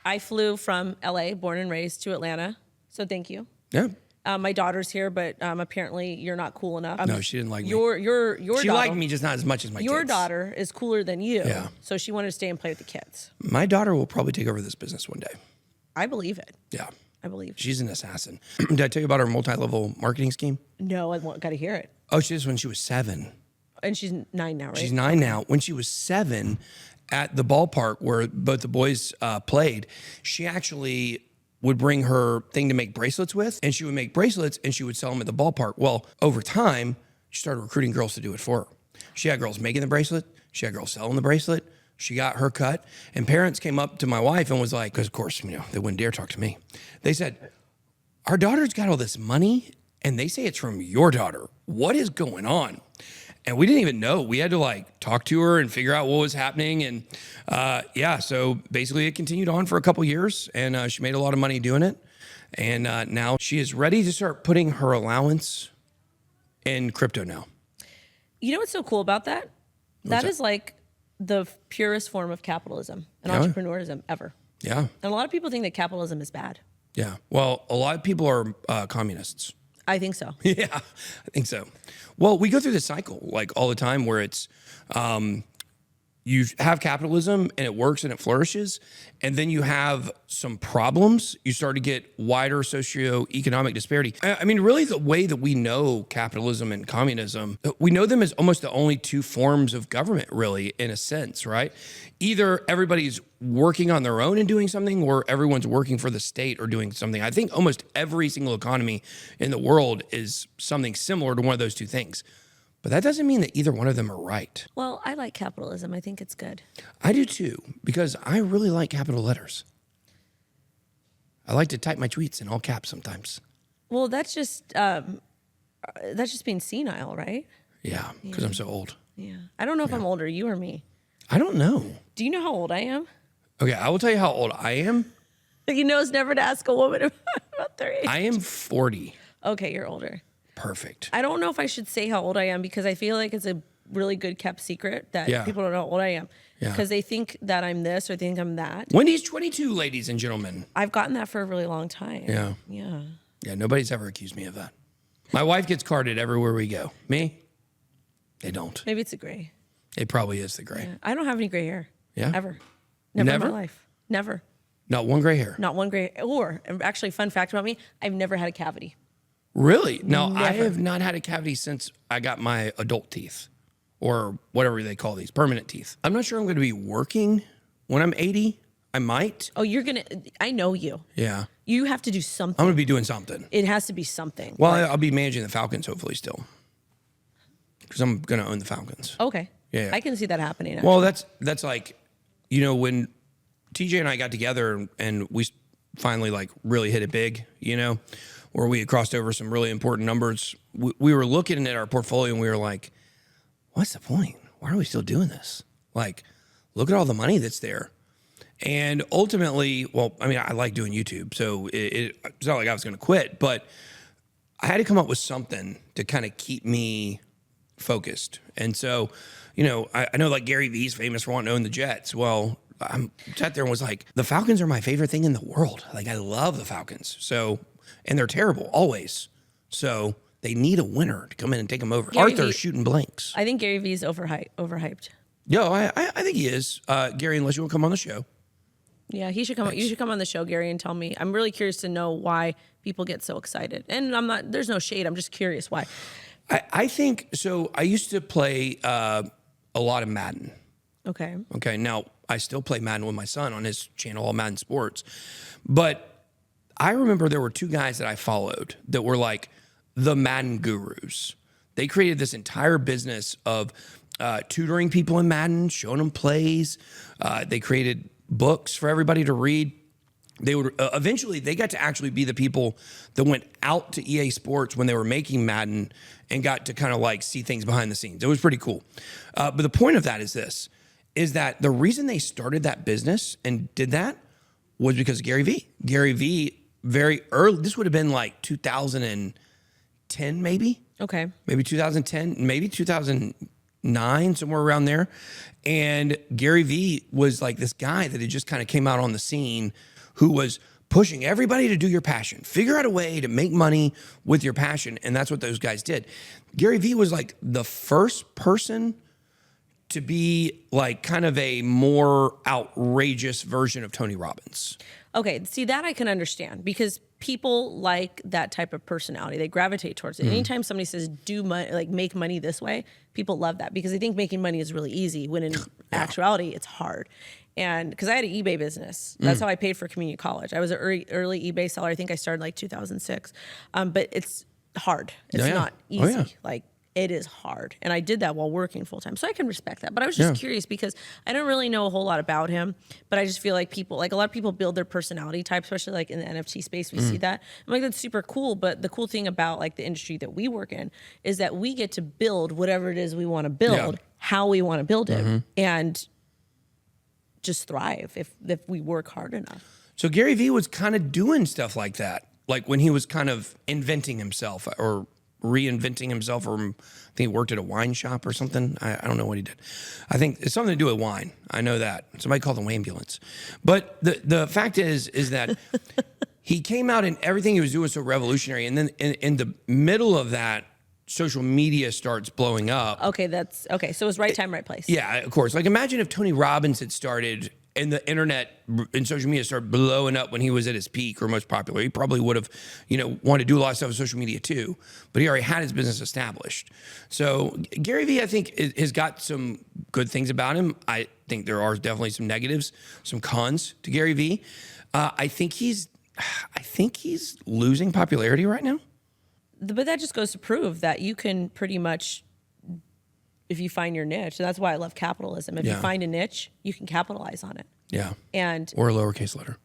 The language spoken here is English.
I flew from LA, born and raised, to Atlanta. So thank you. Yeah. My daughter's here, but apparently you're not cool enough. No, she didn't like me. Your She daughter, liked me, just not as much as my your kids. daughter is cooler than you. Yeah. So she wanted to stay and play with the kids. My daughter will probably take over this business one day. I believe it. Yeah. I believe it. She's an assassin. Did I tell you about our multi-level marketing scheme? No, got to hear it. Oh, she did when she was 7. And she's 9 now, right? She's 9 now. When she was 7, at the ballpark where both the boys played, she actually would bring her thing to make bracelets with, and she would make bracelets and she would sell them at the ballpark. Well, over time, she started recruiting girls to do it for her. She had girls making the bracelet. She had girls selling the bracelet. She got her cut, and parents came up to my wife and was like, because of course, they wouldn't dare talk to me. They said, our daughter's got all this money and they say it's from your daughter. What is going on? And we didn't even know. We had to talk to her and figure out what was happening. And so basically it continued on for a couple years, and she made a lot of money doing it. And now she is ready to start putting her allowance in crypto now. You know what's so cool about that? That is like the purest form of capitalism and entrepreneurism ever. Yeah. And a lot of people think that capitalism is bad. Yeah. Well, a lot of people are communists. I think so. Yeah, I think so. Well, we go through this cycle all the time where it's you have capitalism and it works and it flourishes, and then you have some problems. You start to get wider socioeconomic disparity. I mean, really, the way that we know capitalism and communism, we know them as almost the only two forms of government, really, in a sense, right? Either everybody's working on their own and doing something, or everyone's working for the state or doing something. I think almost every single economy in the world is something similar to one of those two things. But that doesn't mean that either one of them are right. Well, I like capitalism. I think it's good. I do too, because I really like capital letters. I like to type my tweets in all caps sometimes. Well, that's just being senile, right? Yeah, because I'm so old. Yeah. I don't know if I'm older, you or me. I don't know. Do you know how old I am? Okay, I will tell you how old I am. He knows never to ask a woman about their age. I am 40. Okay, you're older. Perfect. I don't know if I should say how old I am because I feel like it's a really good kept secret that people don't know how old I am. Because they think that I'm this or they think I'm that. Wendy's 22, ladies and gentlemen. I've gotten that for a really long time. Yeah. Yeah. Yeah, nobody's ever accused me of that. My wife gets carded everywhere we go. Me? They don't. Maybe it's a gray. It probably is the gray. Yeah. I don't have any gray hair. Yeah? Ever. Never Never? in my life. Never. Not one gray hair? Not one gray. Or, actually, fun fact about me, I've never had a cavity. Really? No, I Never. have not had a cavity since I got my adult teeth, or whatever they call these, permanent teeth. I'm not sure I'm going to be working when I'm 80. I might. Oh, I know you. Yeah. You have to do something. I'm going to be doing something. It has to be something. Well, I'll be managing the Falcons hopefully still, because I'm going to own the Falcons. Okay. Yeah. I can see that happening. Actually. Well, that's like, when TJ and I got together and we finally really hit it big, where we had crossed over some really important numbers. We were looking at our portfolio and we were like, what's the point? Why are we still doing this? Look at all the money that's there. And ultimately, I like doing YouTube, so it's not like I was going to quit, but I had to come up with something to kind of keep me focused. And so, I know Gary Vee is famous for wanting to own the Jets. Well, I sat there and was like, the Falcons are my favorite thing in the world. I love the Falcons. So, and they're terrible always. So they need a winner to come in and take them over. Gary Arthur's Vee, shooting blanks. I think Gary Vee's overhyped. Yo, I think he is. Gary, unless you want to come on the show. Yeah, he should come. You should come on the show, Gary, and tell me. I'm really curious to know why people get so excited. And there's no shade. I'm just curious why. I think, so I used to play a lot of Madden. Okay. Okay, now I still play Madden with my son on his channel, All Madden Sports. But I remember there were two guys that I followed that were the Madden gurus. They created this entire business of tutoring people in Madden, showing them plays. They created books for everybody to read. They would eventually they got to actually be the people that went out to EA Sports when they were making Madden and got to kind of see things behind the scenes. It was pretty cool. But the point of that is that the reason they started that business and did that was because of Gary Vee. Gary Vee, very early, this would have been 2010 maybe. Okay. Maybe 2010, maybe 2009, somewhere around there. And Gary Vee was this guy that had just kind of came out on the scene who was pushing everybody to do your passion. Figure out a way to make money with your passion. And that's what those guys did. Gary Vee was like the first person to be like kind of a more outrageous version of Tony Robbins. Okay, see that I can understand because people like that type of personality. They gravitate towards it. Anytime somebody says do money, like make money this way, people love that because they think making money is really easy when in actuality it's hard. And because I had an eBay business, that's how I paid for community college. I was an early eBay seller. I think I started like 2006, but it's hard. It's not easy. Like it is hard. And I did that while working full time. So I can respect that. But I was just curious because I don't really know a whole lot about him, but I just feel like people, like a lot of people build their personality type, especially like in the NFT space, we see that. I'm like, that's super cool. But the cool thing about like the industry that we work in is that we get to build whatever it is we want to build, how we want to build it. And just thrive if we work hard enough. So Gary Vee was kind of doing stuff like that, like when he was kind of inventing himself or reinventing himself, or I think he worked at a wine shop or something. I don't know what he did. I think it's something to do with wine. I know that. Somebody called the ambulance. But the fact is that he came out and everything he was doing was so revolutionary. And then in the middle of that, social media starts blowing up. Okay, that's okay. So it was right time, right place. Yeah, of course. Like imagine if Tony Robbins had started and the internet and social media started blowing up when he was at his peak or most popular. He probably would have, wanted to do a lot of stuff with social media too, but he already had his business established. So Gary Vee, I think, has got some good things about him. I think there are definitely some negatives, some cons to Gary Vee. I think he's losing popularity right now. But that just goes to prove that you can pretty much, if you find your niche, and that's why I love capitalism. If you find a niche, you can capitalize on it. Yeah. And or a lowercase letter.